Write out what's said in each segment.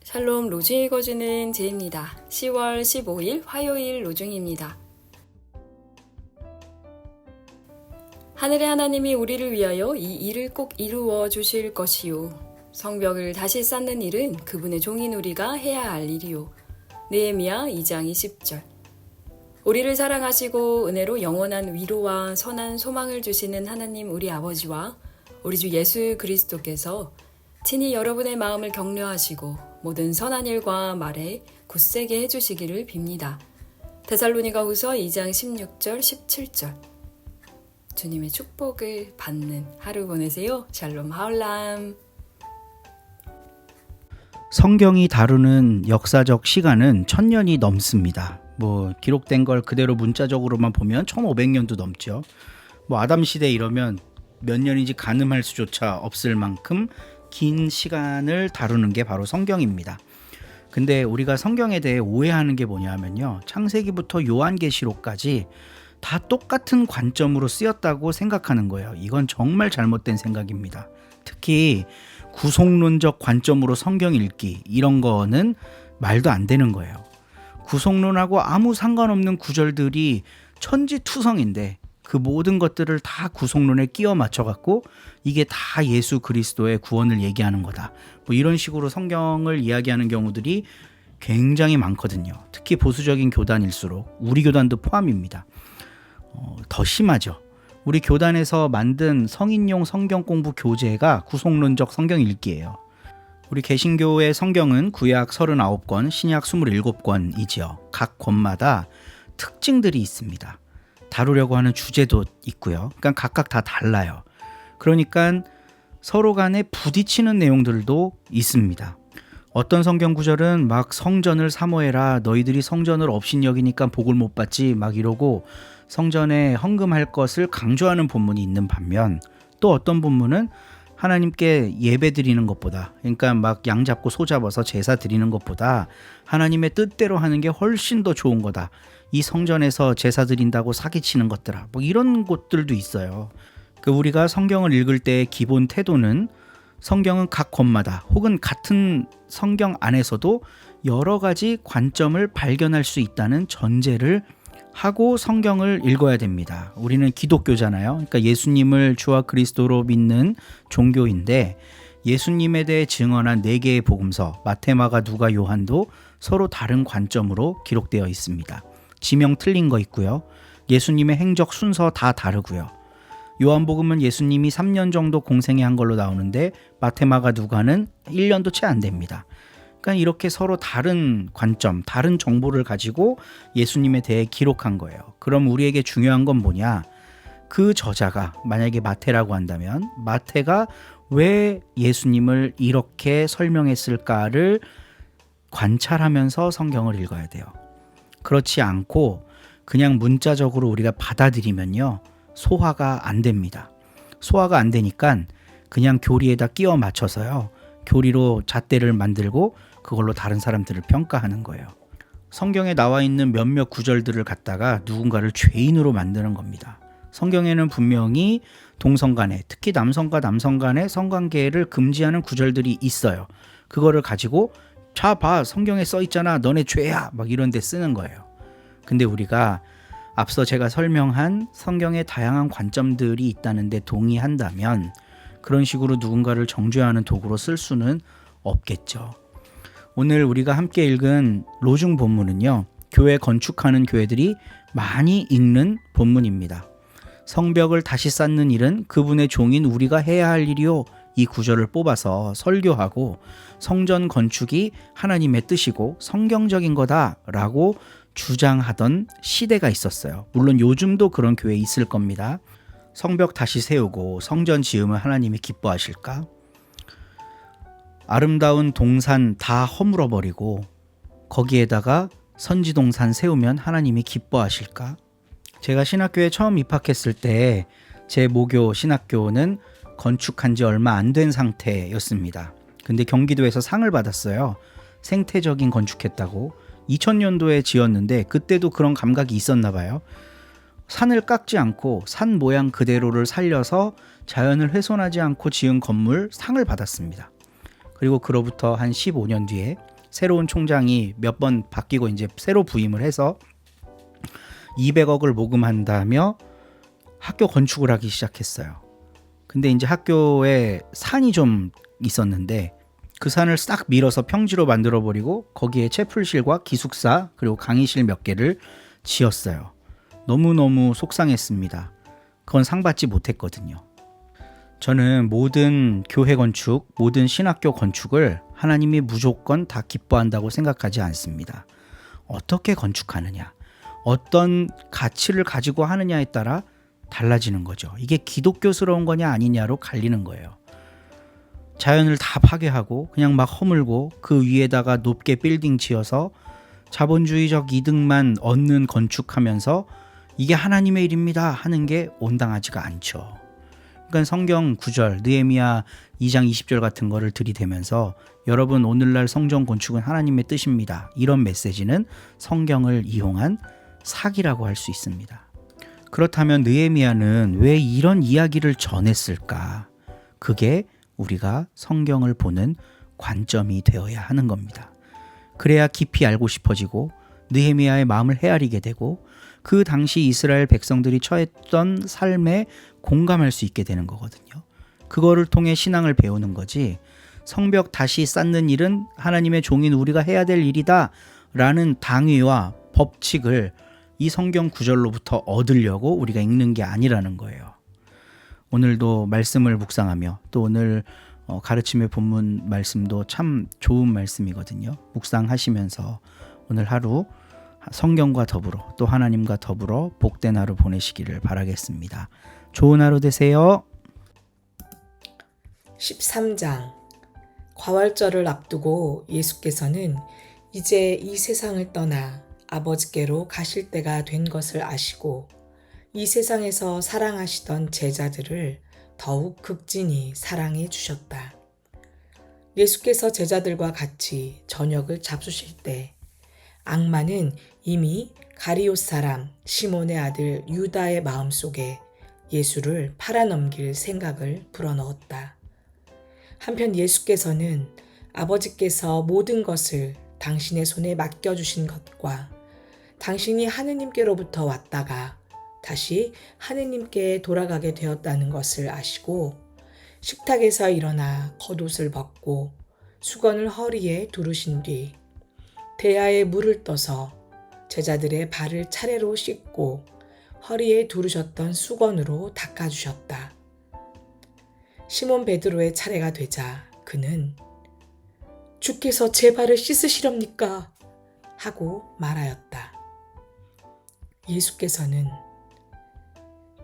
샬롬 로중 읽어주는 제입니다. 10월 15일 화요일 로중입니다. 하늘의 하나님이 우리를 위하여 이 일을 꼭 이루어 주실 것이요. 성벽을 다시 쌓는 일은 그분의 종인 우리가 해야 할 일이요. 느헤미야 2장 20절. 우리를 사랑하시고 은혜로 영원한 위로와 선한 소망을 주시는 하나님 우리 아버지와 우리 주 예수 그리스도께서 친히 여러분의 마음을 격려하시고 모든 선한 일과 말에 굳세게 해주시기를 빕니다. 데살로니가 후서 2장 16절 17절. 주님의 축복을 받는 하루 보내세요. 샬롬 하울람. 성경이 다루는 역사적 시간은 1000년이 넘습니다. 기록된 걸 그대로 문자적으로만 보면 1500년도 넘죠. 아담 시대 이러면 몇 년인지 가늠할 수조차 없을 만큼 긴 시간을 다루는 게 바로 성경입니다. 근데 우리가 성경에 대해 오해하는 게 뭐냐면요, 창세기부터 요한계시록까지 다 똑같은 관점으로 쓰였다고 생각하는 거예요. 이건 정말 잘못된 생각입니다. 특히 구속론적 관점으로 성경 읽기, 이런 거는 말도 안 되는 거예요. 구속론하고 아무 상관없는 구절들이 천지투성인데 그 모든 것들을 다 구속론에 끼워 맞춰갖고 이게 다 예수 그리스도의 구원을 얘기하는 거다, 이런 식으로 성경을 이야기하는 경우들이 굉장히 많거든요. 특히 보수적인 교단일수록, 우리 교단도 포함입니다. 더 심하죠. 우리 교단에서 만든 성인용 성경 공부 교재가 구속론적 성경 읽기예요. 우리 개신교의 성경은 구약 39권, 신약 27권이지요. 각 권마다 특징들이 있습니다. 다루려고 하는 주제도 있고요. 그러니까 각각 다 달라요. 그러니까 서로 간에 부딪히는 내용들도 있습니다. 어떤 성경 구절은 막 성전을 사모해라, 너희들이 성전을 업신여기니까 복을 못 받지, 막 이러고 성전에 헌금할 것을 강조하는 본문이 있는 반면, 또 어떤 본문은 하나님께 예배 드리는 것보다, 그러니까 막 양 잡고 소 잡아서 제사 드리는 것보다 하나님의 뜻대로 하는 게 훨씬 더 좋은 거다, 이 성전에서 제사 드린다고 사기치는 것들아, 이런 곳들도 있어요. 우리가 성경을 읽을 때의 기본 태도는 성경은 각 권마다 혹은 같은 성경 안에서도 여러 가지 관점을 발견할 수 있다는 전제를 하고 성경을 읽어야 됩니다. 우리는 기독교잖아요. 그러니까 예수님을 주와 그리스도로 믿는 종교인데, 예수님에 대해 증언한 4개의 복음서, 마태, 마가, 누가, 요한도 서로 다른 관점으로 기록되어 있습니다. 지명 틀린 거 있고요. 예수님의 행적 순서 다 다르고요. 요한복음은 예수님이 3년 정도 공생애 한 걸로 나오는데, 마태, 마가, 누가는 1년도 채 안 됩니다. 그러니까 이렇게 서로 다른 관점, 다른 정보를 가지고 예수님에 대해 기록한 거예요. 그럼 우리에게 중요한 건 뭐냐? 그 저자가 만약에 마태라고 한다면 마태가 왜 예수님을 이렇게 설명했을까를 관찰하면서 성경을 읽어야 돼요. 그렇지 않고 그냥 문자적으로 우리가 받아들이면요, 소화가 안 됩니다. 소화가 안 되니까 그냥 교리에다 끼워 맞춰서요, 교리로 잣대를 만들고 그걸로 다른 사람들을 평가하는 거예요. 성경에 나와 있는 몇몇 구절들을 갖다가 누군가를 죄인으로 만드는 겁니다. 성경에는 분명히 동성간에, 특히 남성과 남성 간의 성관계를 금지하는 구절들이 있어요. 그거를 가지고 자 봐, 성경에 써 있잖아, 너네 죄야, 이런 데 쓰는 거예요. 근데 우리가 앞서 제가 설명한 성경의 다양한 관점들이 있다는 데 동의한다면 그런 식으로 누군가를 정죄하는 도구로 쓸 수는 없겠죠. 오늘 우리가 함께 읽은 로중 본문은요, 교회 건축하는 교회들이 많이 읽는 본문입니다. 성벽을 다시 쌓는 일은 그분의 종인 우리가 해야 할 일이요, 이 구절을 뽑아서 설교하고 성전 건축이 하나님의 뜻이고 성경적인 거다라고 주장하던 시대가 있었어요. 물론 요즘도 그런 교회 있을 겁니다. 성벽 다시 세우고 성전 지으면 하나님이 기뻐하실까? 아름다운 동산 다 허물어버리고 거기에다가 선지동산 세우면 하나님이 기뻐하실까? 제가 신학교에 처음 입학했을 때 제 모교 신학교는 건축한 지 얼마 안 된 상태였습니다. 근데 경기도에서 상을 받았어요. 생태적인 건축했다고. 2000년도에 지었는데 그때도 그런 감각이 있었나 봐요. 산을 깎지 않고 산 모양 그대로를 살려서 자연을 훼손하지 않고 지은 건물 상을 받았습니다. 그리고 그로부터 한 15년 뒤에 새로운 총장이 몇 번 바뀌고 이제 새로 부임을 해서 200억을 모금한다며 학교 건축을 하기 시작했어요. 근데 이제 학교에 산이 좀 있었는데 그 산을 싹 밀어서 평지로 만들어버리고 거기에 채플실과 기숙사 그리고 강의실 몇 개를 지었어요. 너무너무 속상했습니다. 그건 상 받지 못했거든요. 저는 모든 교회 건축, 모든 신학교 건축을 하나님이 무조건 다 기뻐한다고 생각하지 않습니다. 어떻게 건축하느냐, 어떤 가치를 가지고 하느냐에 따라 달라지는 거죠. 이게 기독교스러운 거냐 아니냐로 갈리는 거예요. 자연을 다 파괴하고 그냥 막 허물고 그 위에다가 높게 빌딩 지어서 자본주의적 이득만 얻는 건축하면서 이게 하나님의 일입니다 하는 게 온당하지가 않죠. 그러니까 성경 구절 느헤미야 2장 20절 같은 거를 들이대면서 여러분 오늘날 성전 건축은 하나님의 뜻입니다. 이런 메시지는 성경을 이용한 사기라고 할 수 있습니다. 그렇다면 느헤미야는 왜 이런 이야기를 전했을까? 그게 우리가 성경을 보는 관점이 되어야 하는 겁니다. 그래야 깊이 알고 싶어지고 느헤미야의 마음을 헤아리게 되고 그 당시 이스라엘 백성들이 처했던 삶에 공감할 수 있게 되는 거거든요. 그거를 통해 신앙을 배우는 거지 성벽 다시 쌓는 일은 하나님의 종인 우리가 해야 될 일이다 라는 당위와 법칙을 이 성경 구절로부터 얻으려고 우리가 읽는 게 아니라는 거예요. 오늘도 말씀을 묵상하며 또 오늘 가르침의 본문 말씀도 참 좋은 말씀이거든요. 묵상하시면서 오늘 하루 성경과 더불어 또 하나님과 더불어 복된 하루 보내시기를 바라겠습니다. 좋은 하루 되세요. 13장 과활절을 앞두고 예수께서는 이제 이 세상을 떠나 아버지께로 가실 때가 된 것을 아시고 이 세상에서 사랑하시던 제자들을 더욱 극진히 사랑해 주셨다. 예수께서 제자들과 같이 저녁을 잡수실 때 악마는 이미 가리옷 사람 시몬의 아들 유다의 마음속에 예수를 팔아넘길 생각을 불어넣었다. 한편 예수께서는 아버지께서 모든 것을 당신의 손에 맡겨주신 것과 당신이 하느님께로부터 왔다가 다시 하느님께 돌아가게 되었다는 것을 아시고 식탁에서 일어나 겉옷을 벗고 수건을 허리에 두르신 뒤 대야에 물을 떠서 제자들의 발을 차례로 씻고 허리에 두르셨던 수건으로 닦아주셨다. 시몬 베드로의 차례가 되자 그는 주께서 제 발을 씻으시렵니까? 하고 말하였다. 예수께서는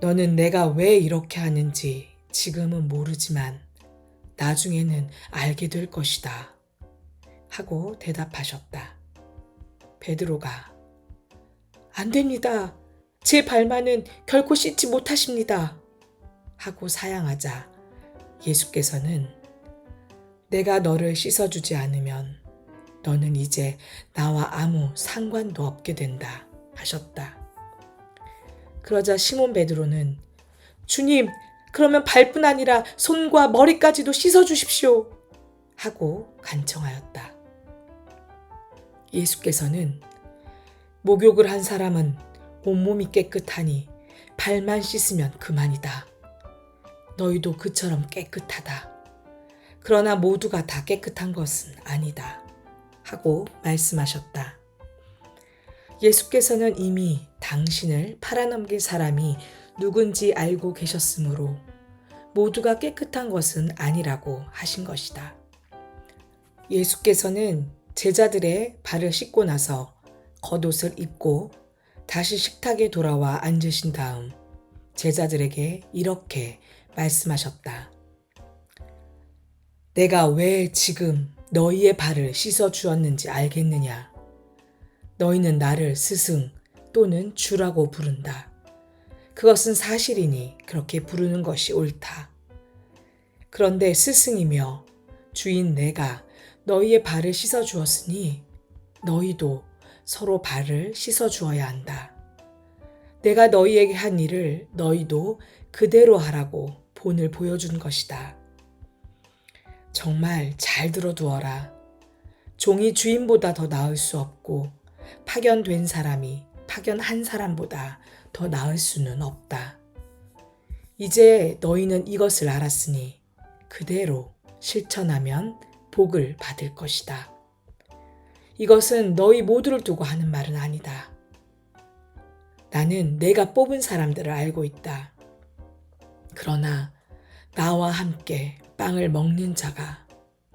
너는 내가 왜 이렇게 하는지 지금은 모르지만 나중에는 알게 될 것이다. 하고 대답하셨다. 베드로가 안 됩니다. 제 발만은 결코 씻지 못하십니다. 하고 사양하자 예수께서는 내가 너를 씻어주지 않으면 너는 이제 나와 아무 상관도 없게 된다 하셨다. 그러자 시몬 베드로는 주님, 그러면 발뿐 아니라 손과 머리까지도 씻어주십시오 하고 간청하였다. 예수께서는 목욕을 한 사람은 온몸이 깨끗하니 발만 씻으면 그만이다. 너희도 그처럼 깨끗하다. 그러나 모두가 다 깨끗한 것은 아니다. 하고 말씀하셨다. 예수께서는 이미 당신을 팔아넘길 사람이 누군지 알고 계셨으므로 모두가 깨끗한 것은 아니라고 하신 것이다. 예수께서는 제자들의 발을 씻고 나서 겉옷을 입고 다시 식탁에 돌아와 앉으신 다음 제자들에게 이렇게 말씀하셨다. 내가 왜 지금 너희의 발을 씻어 주었는지 알겠느냐? 너희는 나를 스승 또는 주라고 부른다. 그것은 사실이니 그렇게 부르는 것이 옳다. 그런데 스승이며 주인 내가 너희의 발을 씻어 주었으니 너희도 서로 발을 씻어 주어야 한다. 내가 너희에게 한 일을 너희도 그대로 하라고 본을 보여준 것이다. 정말 잘 들어두어라. 종이 주인보다 더 나을 수 없고 파견된 사람이 파견한 사람보다 더 나을 수는 없다. 이제 너희는 이것을 알았으니 그대로 실천하면 복을 받을 것이다. 이것은 너희 모두를 두고 하는 말은 아니다. 나는 내가 뽑은 사람들을 알고 있다. 그러나 나와 함께 빵을 먹는 자가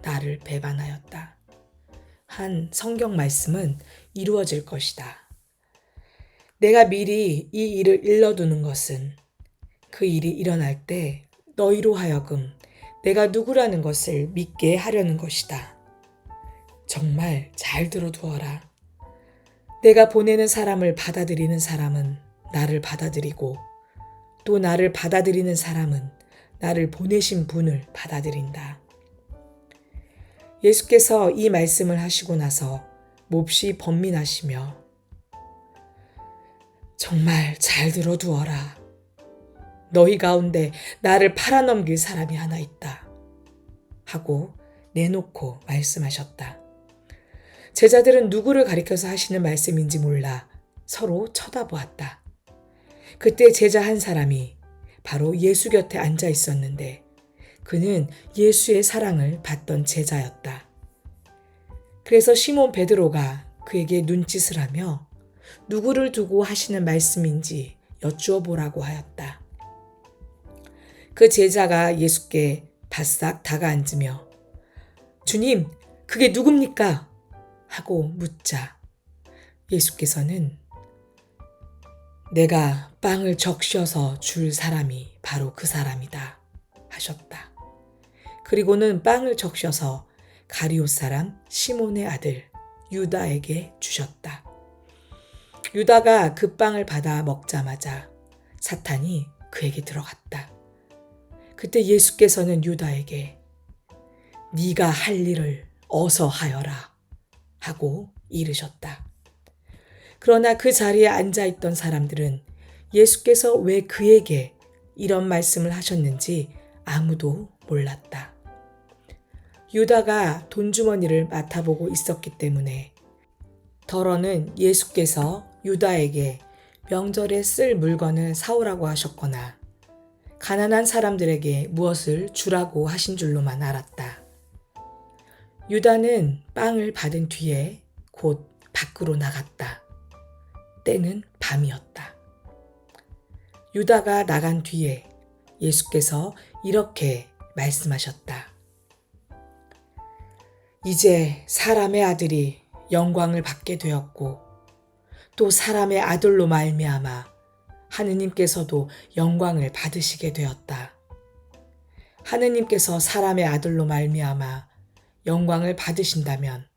나를 배반하였다. 한 성경 말씀은 이루어질 것이다. 내가 미리 이 일을 일러두는 것은 그 일이 일어날 때 너희로 하여금 내가 누구라는 것을 믿게 하려는 것이다. 정말 잘 들어두어라. 내가 보내는 사람을 받아들이는 사람은 나를 받아들이고 또 나를 받아들이는 사람은 나를 보내신 분을 받아들인다. 예수께서 이 말씀을 하시고 나서 몹시 번민하시며 정말 잘 들어두어라. 너희 가운데 나를 팔아넘길 사람이 하나 있다. 하고 내놓고 말씀하셨다. 제자들은 누구를 가리켜서 하시는 말씀인지 몰라 서로 쳐다보았다. 그때 제자 한 사람이 바로 예수 곁에 앉아 있었는데 그는 예수의 사랑을 받던 제자였다. 그래서 시몬 베드로가 그에게 눈짓을 하며 누구를 두고 하시는 말씀인지 여쭈어 보라고 하였다. 그 제자가 예수께 바싹 다가앉으며 주님, 그게 누굽니까? 하고 묻자 예수께서는 내가 빵을 적셔서 줄 사람이 바로 그 사람이다 하셨다. 그리고는 빵을 적셔서 가리옷 사람 시몬의 아들 유다에게 주셨다. 유다가 그 빵을 받아 먹자마자 사탄이 그에게 들어갔다. 그때 예수께서는 유다에게 네가 할 일을 어서 하여라 하고 이르셨다. 그러나 그 자리에 앉아있던 사람들은 예수께서 왜 그에게 이런 말씀을 하셨는지 아무도 몰랐다. 유다가 돈주머니를 맡아보고 있었기 때문에 더러는 예수께서 유다에게 명절에 쓸 물건을 사오라고 하셨거나 가난한 사람들에게 무엇을 주라고 하신 줄로만 알았다. 유다는 빵을 받은 뒤에 곧 밖으로 나갔다. 때는 밤이었다. 유다가 나간 뒤에 예수께서 이렇게 말씀하셨다. 이제 사람의 아들이 영광을 받게 되었고 또 사람의 아들로 말미암아 하느님께서도 영광을 받으시게 되었다. 하느님께서 사람의 아들로 말미암아 영광을 받으신다면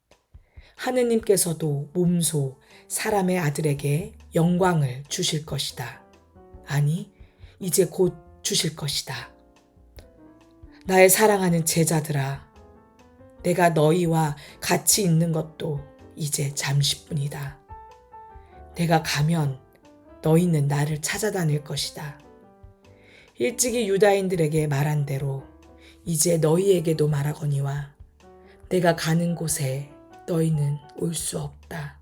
하느님께서도 몸소 사람의 아들에게 영광을 주실 것이다. 아니, 이제 곧 주실 것이다. 나의 사랑하는 제자들아, 내가 너희와 같이 있는 것도 이제 잠시뿐이다. 내가 가면 너희는 나를 찾아다닐 것이다. 일찍이 유다인들에게 말한 대로 이제 너희에게도 말하거니와 내가 가는 곳에 너희는 올 수 없다.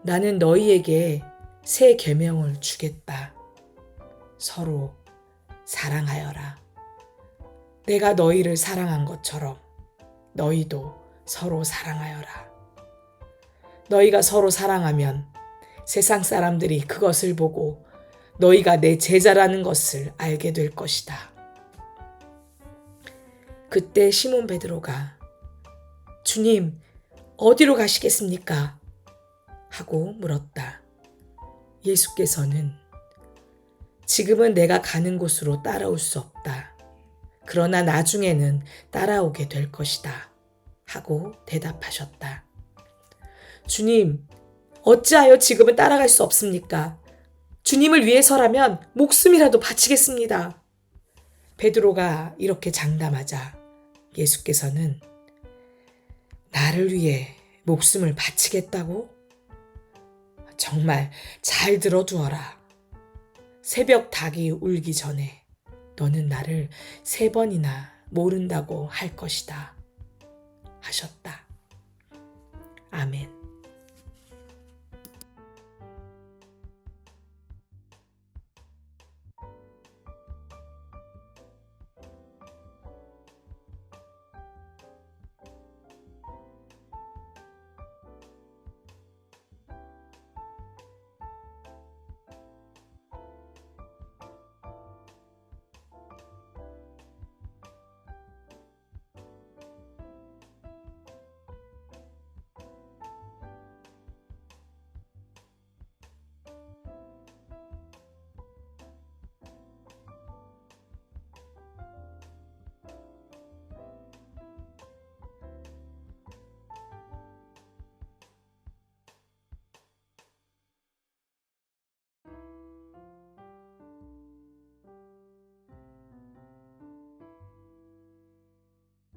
나는 너희에게 새 계명을 주겠다. 서로 사랑하여라. 내가 너희를 사랑한 것처럼 너희도 서로 사랑하여라. 너희가 서로 사랑하면 세상 사람들이 그것을 보고 너희가 내 제자라는 것을 알게 될 것이다. 그때 시몬 베드로가 주님, 어디로 가시겠습니까? 하고 물었다. 예수께서는 지금은 내가 가는 곳으로 따라올 수 없다. 그러나 나중에는 따라오게 될 것이다. 하고 대답하셨다. 주님, 어찌하여 지금은 따라갈 수 없습니까? 주님을 위해서라면 목숨이라도 바치겠습니다. 베드로가 이렇게 장담하자 예수께서는 나를 위해 목숨을 바치겠다고? 정말 잘 들어두어라. 새벽 닭이 울기 전에 너는 나를 3번이나 모른다고 할 것이다. 하셨다. 아멘.